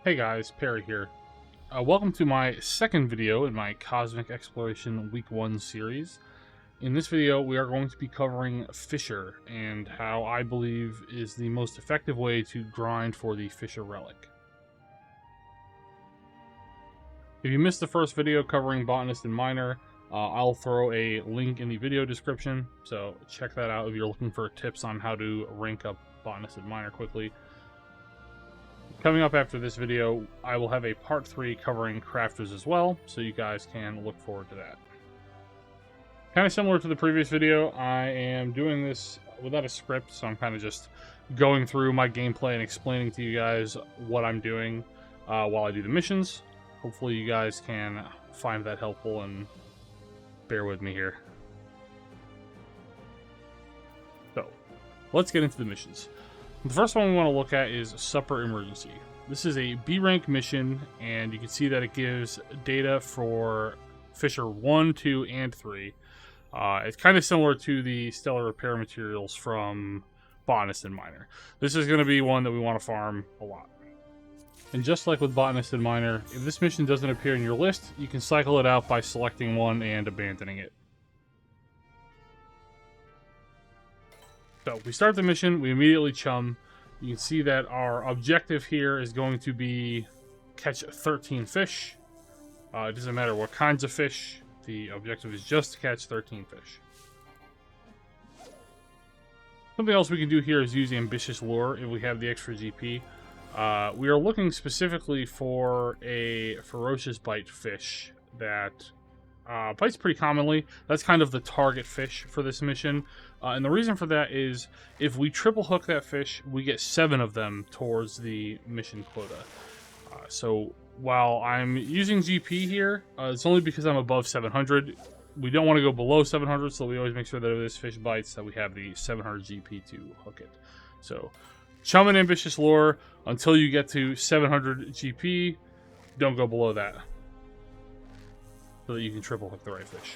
Hey guys, Perry here. Welcome to my second video in my Cosmic Exploration Week 1 series. In this video, we are going to be covering Fissure and how I believe is the most effective way to grind for the Fissure Relic. If you missed the first video covering Botanist and Miner, I'll throw a link in the video description, so check that out if you're looking for tips on how to rank up Botanist and Miner quickly. Coming up after this video, I will have a part 3 covering crafters as well, so you guys can look forward to that. Kind of similar to the previous video, I am doing this without a script, so I'm kind of just going through my gameplay and explaining to you guys what I'm doing while I do the missions. Hopefully you guys can find that helpful and bear with me here. So, let's get into the missions. The first one we want to look at is Supper Emergency. This is a B rank mission, and you can see that it gives data for Fissure 1, 2, and 3. It's kind of similar to the Stellar Repair materials from Botanist and Miner. This is going to be one that we want to farm a lot. And just like with Botanist and Miner, if this mission doesn't appear in your list, you can cycle it out by selecting one and abandoning it. So we start the mission, we immediately chum. You can see that our objective here is going to be catch 13 fish. It doesn't matter what kinds of fish, the objective is just to catch 13 fish. Something else we can do here is use Ambitious Lure if we have the extra GP. We are looking specifically for a ferocious bite fish that bites pretty commonly. That's kind of the target fish for this mission. And the reason for that is if we triple hook that fish, we get 7 of them towards the mission quota. So while I'm using GP here, it's only because I'm above 700. We don't want to go below 700, so we always make sure that if this fish bites, that we have the 700 GP to hook it. So chum and Ambitious Lure until you get to 700 GP. Don't go below that, so that you can triple hook the right fish.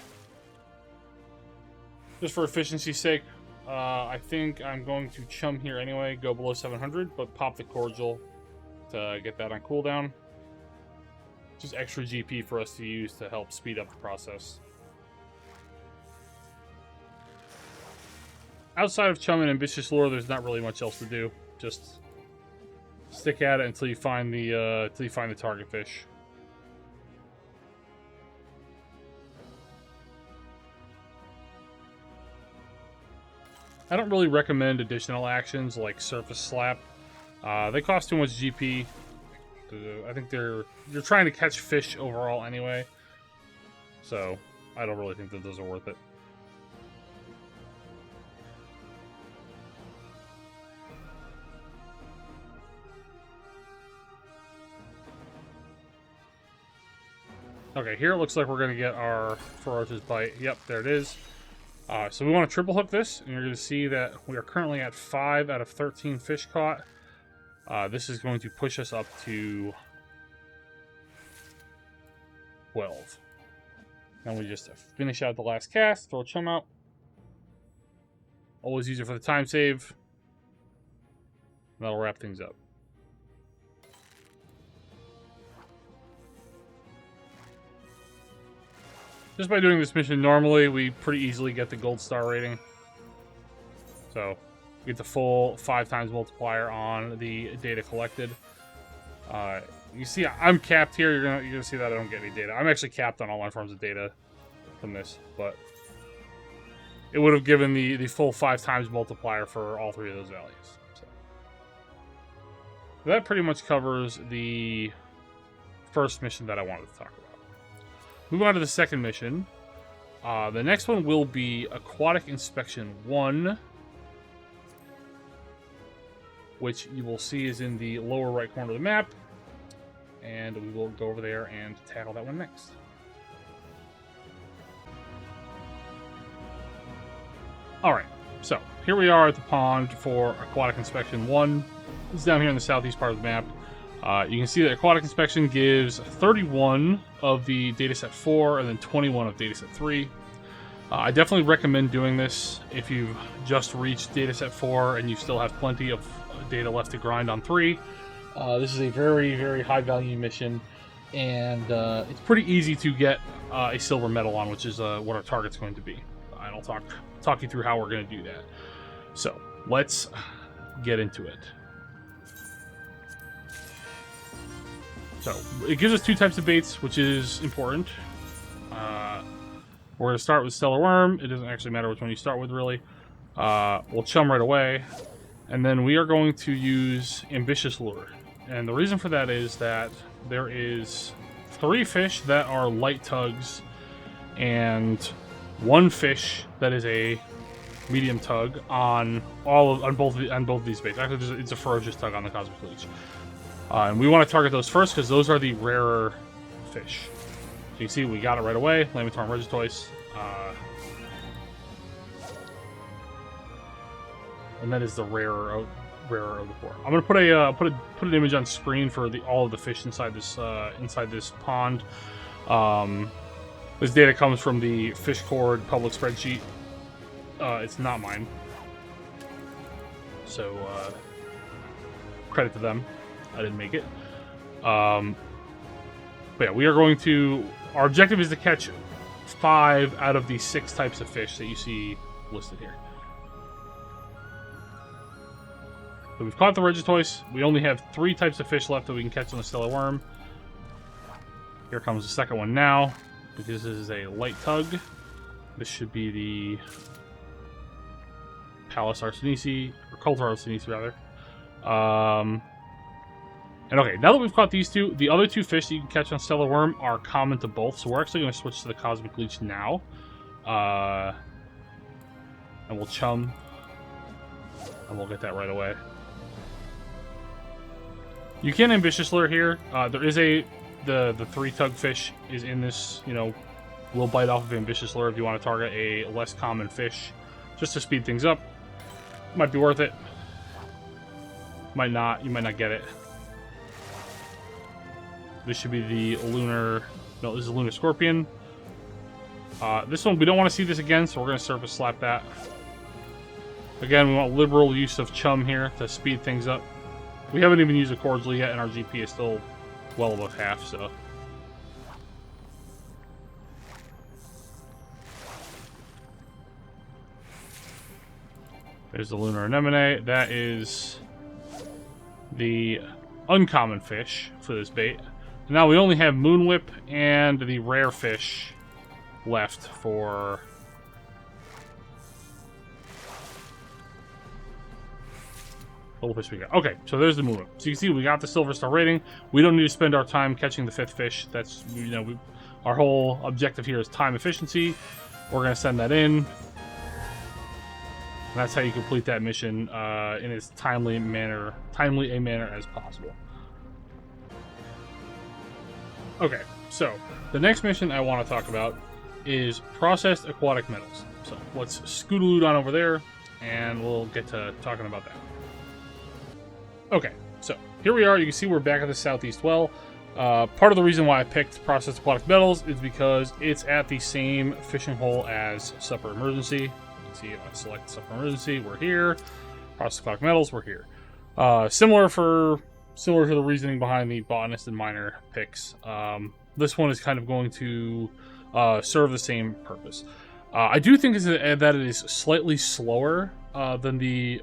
Just for efficiency's sake, I think I'm going to chum here anyway, go below 700, but pop the cordial to get that on cooldown. Just extra GP for us to use to help speed up the process. Outside of chum and Ambitious Lure, there's not really much else to do. Just stick at it until you find the target fish. I don't really recommend additional actions like Surface Slap. They cost too much GP. I think you're trying to catch fish overall anyway, so I don't really think that those are worth it. Okay, here it looks like we're going to get our ferocious bite. Yep, there it is. So we want to triple hook this, and you're going to see that we are currently at 5 out of 13 fish caught. This is going to push us up to 12. Then we just finish out the last cast, throw a chum out. Always use it for the time save. That'll wrap things up. Just by doing this mission normally, we pretty easily get the gold star rating. So, we get the full 5 times multiplier on the data collected. You see, I'm capped here. You're gonna see that I don't get any data. I'm actually capped on all my forms of data from this, but it would have given the full 5 times multiplier for all 3 of those values. So that pretty much covers the first mission that I wanted to talk about. Move on to the second mission. The next one will be Aquatic Inspection 1, which you will see is in the lower right corner of the map. And we will go over there and tackle that one next. Alright, so here we are at the pond for Aquatic Inspection 1. It's down here in the southeast part of the map. You can see that Aquatic Inspection gives 31 of the dataset 4 and then 21 of dataset 3. I definitely recommend doing this if you've just reached dataset 4 and you still have plenty of data left to grind on 3. This is a very, very high value mission, and it's pretty easy to get a silver medal on, which is what our target's going to be. And I'll talk you through how we're going to do that. So let's get into it. So it gives us 2 types of baits, which is important. We're going to start with Stellar Worm. It doesn't actually matter which one you start with, really. We'll chum right away. And then we are going to use Ambitious Lure. And the reason for that is that there is 3 fish that are light tugs and 1 fish that is a medium tug on both these baits. Actually, it's a ferocious tug on the Cosmic Leech. And we want to target those first because those are the rarer fish. So you can see we got it right away. Lamentorm Regitois. And that is the rarer of the 4. I'm gonna put an image on screen for all of the fish inside this pond. This data comes from the Fish Cord public spreadsheet. It's not mine, so credit to them. I didn't make it. But yeah, we are going to. Our objective is to catch 5 out of the 6 types of fish that you see listed here. So we've caught the Regitois. We only have 3 types of fish left that we can catch on the Stellar Worm. Here comes the second one now, because this is a light tug. This should be the Pallas arsenisi, or Coulter arsenisi, rather. And okay, now that we've caught these 2, the other 2 fish that you can catch on Stellar Worm are common to both, so we're actually going to switch to the Cosmic Leech now. And we'll chum, and we'll get that right away. You can Ambitious Lure here. There is the 3 tug fish is in this, will bite off of Ambitious Lure if you want to target a less common fish, just to speed things up. Might be worth it. Might not. You might not get it. This should be the lunar. No, this is a lunar scorpion. This one we don't want to see this again, so we're going to surface slap that. Again, we want liberal use of chum here to speed things up. We haven't even used a cordial yet, and our GP is still well above half, so. There's the lunar anemone. That is the uncommon fish for this bait. Now we only have Moon Whip and the rare fish left for. What fish we got? Okay, so there's the Moon Whip. So you can see we got the Silver Star rating. We don't need to spend our time catching the 5th fish. That's, our whole objective here is time efficiency. We're going to send that in. And that's how you complete that mission in as timely a manner as possible. Okay, so the next mission I want to talk about is processed aquatic metals. So let's scoot on over there, and we'll get to talking about that. Okay, so here we are. You can see we're back at the Southeast Well. Part of the reason why I picked processed aquatic metals is because it's at the same fishing hole as Supper Emergency. You can see if I select Supper Emergency, we're here. Processed aquatic metals, we're here. Similar to the reasoning behind the botanist and miner picks. This one is kind of going to serve the same purpose. I do think that it is slightly slower than the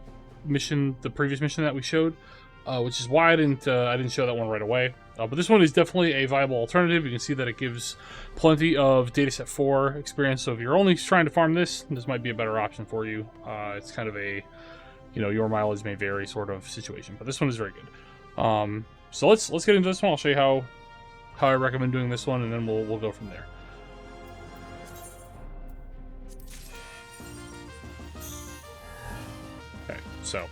previous mission that we showed, which is why I didn't show that one right away. But this one is definitely a viable alternative. You can see that it gives plenty of dataset 4 experience. So if you're only trying to farm this might be a better option for you. It's kind of a, your mileage may vary sort of situation, but this one is very good. So let's get into this one. I'll show you how I recommend doing this one, and then we'll go from there. Okay, so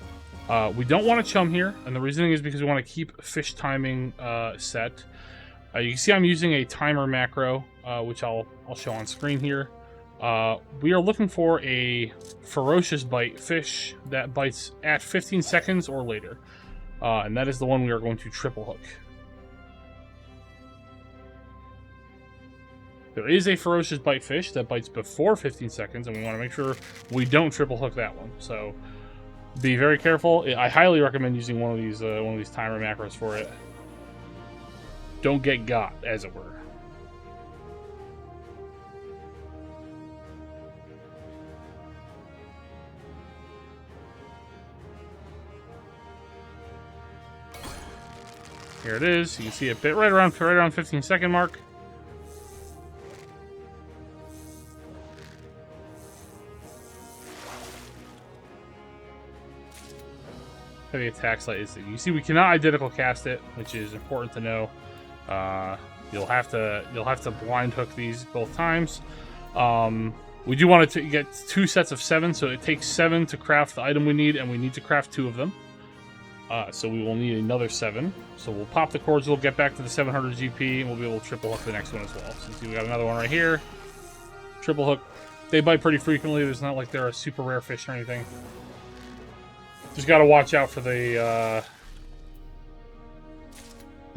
we don't want to chum here, and the reasoning is because we want to keep fish timing set. You can see I'm using a timer macro, which I'll show on screen here. We are looking for a ferocious bite fish that bites at 15 seconds or later. And that is the one we are going to triple hook. There is a ferocious bite fish that bites before 15 seconds, and we want to make sure we don't triple hook that one. So Be very careful. I highly recommend using one of these timer macros for it. Don't get got, as it were. Here it is. You can see it bit right around 15-second mark. Heavy attack slide is. You see, we cannot identical cast it, which is important to know. You'll have to blind hook these both times. We do want to get 2 sets of 7, so it takes 7 to craft the item we need, and we need to craft 2 of them. So we will need another 7. So we'll pop the cords, we'll get back to the 700 GP, and we'll be able to triple hook the next one as well. So you see we got another one right here. Triple hook. They bite pretty frequently. There's not like they're a super rare fish or anything. Just got to watch out for the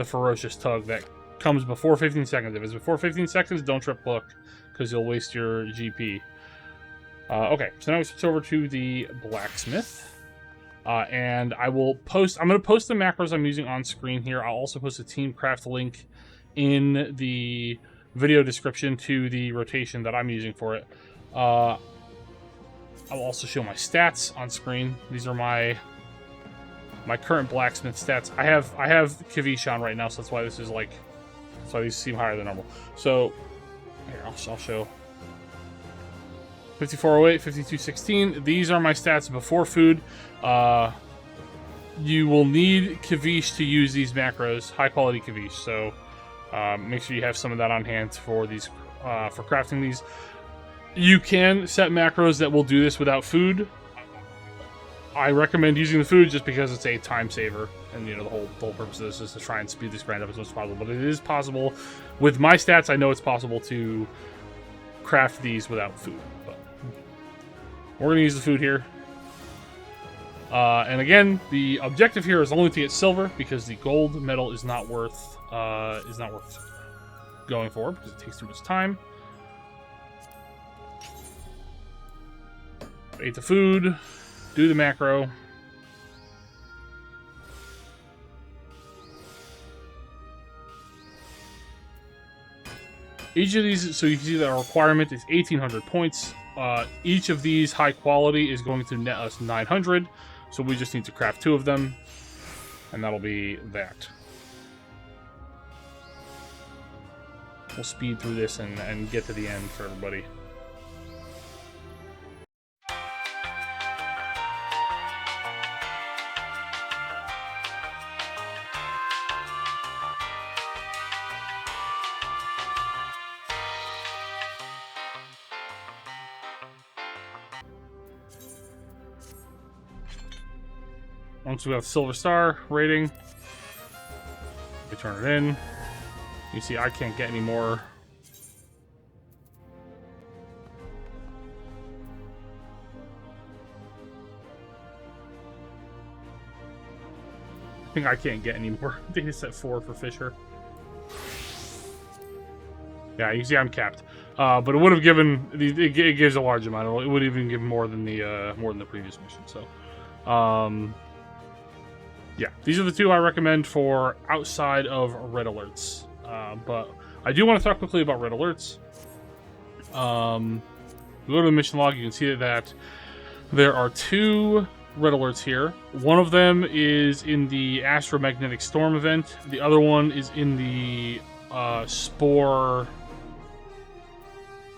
ferocious tug that comes before 15 seconds. If it's before 15 seconds, don't triple hook, because you'll waste your GP. Okay, so now we switch over to the blacksmith. And I will post... I'm going to post the macros I'm using on screen here. I'll also post a Teamcraft link in the video description to the rotation that I'm using for it. I'll also show my stats on screen. These are my current blacksmith stats. I have Kavish on right now, so that's why this is like... That's why these seem higher than normal. So, here, I'll show... 5408, 5216. These are my stats before food. You will need Kavish to use these macros, high quality Kavish. So make sure you have some of that on hand for these, for crafting these. You can set macros that will do this without food. I recommend using the food just because it's a time saver, and you know the whole purpose of this is to try and speed this grind up as much as possible. But it is possible. With my stats, I know it's possible to craft these without food. We're going to use the food here. And again, the objective here is only to get silver, because the gold medal is not worth going for, because it takes too much time. Eat the food, do the macro. Each of these, so you can see that our requirement is 1,800 points. Each of these high quality is going to net us 900, so we just need to craft 2 of them, and that'll be that. We'll speed through this and get to the end for everybody. Once we have Silver Star rating, we turn it in. You see, I can't get any more. I think I can't get any more data set 4 for Fisher. Yeah, you see, I'm capped. But it would have given. It gives a large amount. It would even give more than the previous mission. So. Yeah, these are the 2 I recommend for outside of red alerts. But I do want to talk quickly about red alerts. We go to the mission log, you can see that there are 2 red alerts here. One of them is in the Astromagnetic Storm event. The other one is in the Spore...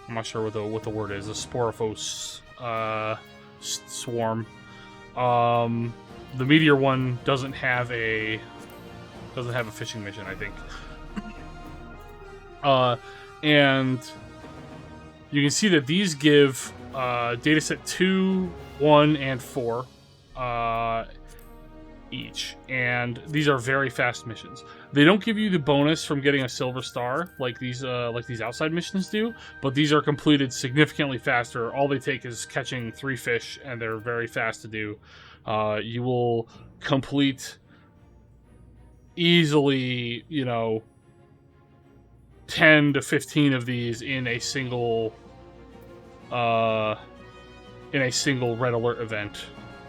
I'm not sure what the word is. The Sporophos swarm. The meteor one doesn't have a fishing mission, I think. And you can see that these give dataset 2, 1, and 4 each, and these are very fast missions. They don't give you the bonus from getting a silver star like these outside missions do, but these are completed significantly faster. All they take is catching 3 fish, and they're very fast to do. You will complete easily, 10 to 15 of these in a single red alert event.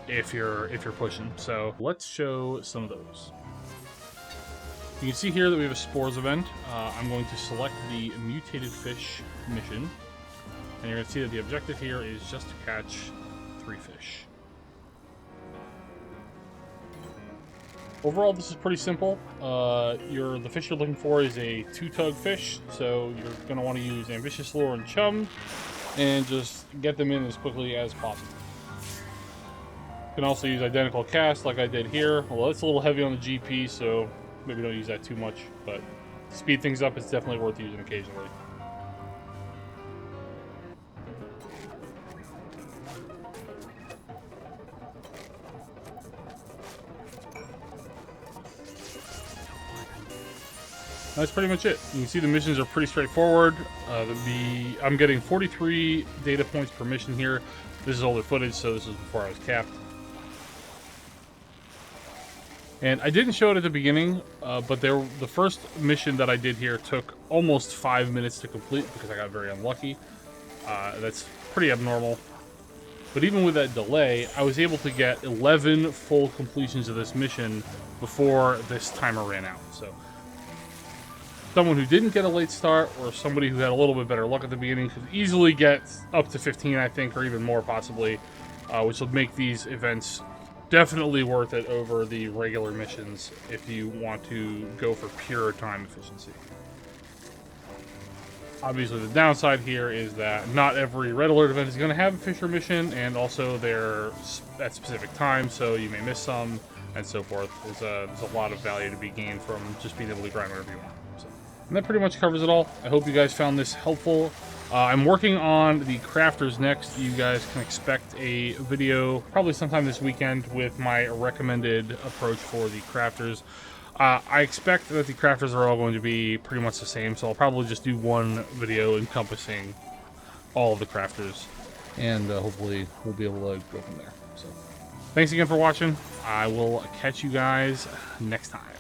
if you're pushing. So let's show some of those. You can see here that we have a spores event. I'm going to select the mutated fish mission, and you're going to see that the objective here is just to catch 3 fish. Overall, this is pretty simple. The fish you're looking for is a 2-tug fish, so you're going to want to use Ambitious Lure and Chum, and just get them in as quickly as possible. You can also use Identical Cast like I did here. Well, it's a little heavy on the GP, so maybe don't use that too much, but to speed things up, it's definitely worth using occasionally. That's pretty much it. You can see the missions are pretty straightforward. I'm getting 43 data points per mission here. This is older footage, so this is before I was capped. And I didn't show it at the beginning, but the first mission that I did here took almost 5 minutes to complete because I got very unlucky. That's pretty abnormal. But even with that delay, I was able to get 11 full completions of this mission before this timer ran out. So someone who didn't get a late start, or somebody who had a little bit better luck at the beginning, could easily get up to 15, I think, or even more possibly, which will make these events definitely worth it over the regular missions if you want to go for pure time efficiency. Obviously, the downside here is that not every Red Alert event is going to have a Fisher mission, and also they're at specific times, so you may miss some, and so forth. There's a lot of value to be gained from just being able to grind whenever you want. And that pretty much covers it all. I hope you guys found this helpful. I'm working on the crafters next. You guys can expect a video probably sometime this weekend with my recommended approach for the crafters. I expect that the crafters are all going to be pretty much the same, so I'll probably just do one video encompassing all of the crafters, and hopefully we'll be able to go from there. So, thanks again for watching. I will catch you guys next time.